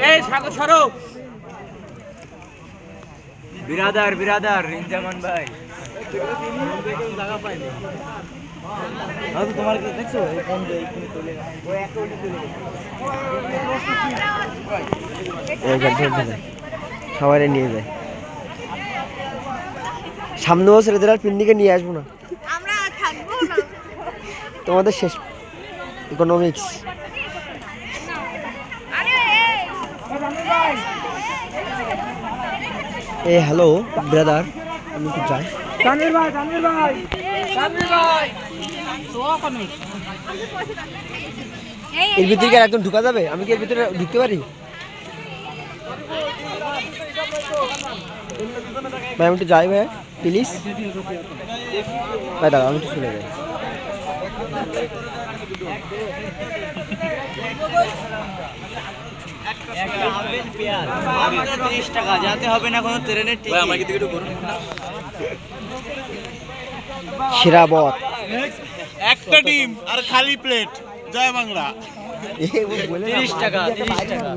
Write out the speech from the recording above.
এই সাগর সরো বিরাদার বিরাদার রিনজামান ভাই জায়গা পাইনি তোমার দেখছো সবাই নিয়ে যায় সামনে বছর এদের আর পিন্ডিকে নিয়ে আসবো না আমরা থাকবো না তোমাদের শেষ ইকোনমিক্স এ হ্যালো ব্রাদার আমি কি যাই তানভীর ভাই তানভীর ভাই তানভীর ভাই এর ভিতরে কি আর একদম ঢুকা যাবে আমি কি এর ভিতরে ঢুকতে পারি ভাই আমি একটু যাই ভাই প্লিজ ভাই দাঁড়া আমি একটু চলে যাই টাকা যাতে হবে না কোনো ট্রেনের টিকিট আমাকে দিকে একটু করুন শিরাবত একটা ডিম আর খালি প্লেট জয় বাংলা 30 টাকা 30 টাকা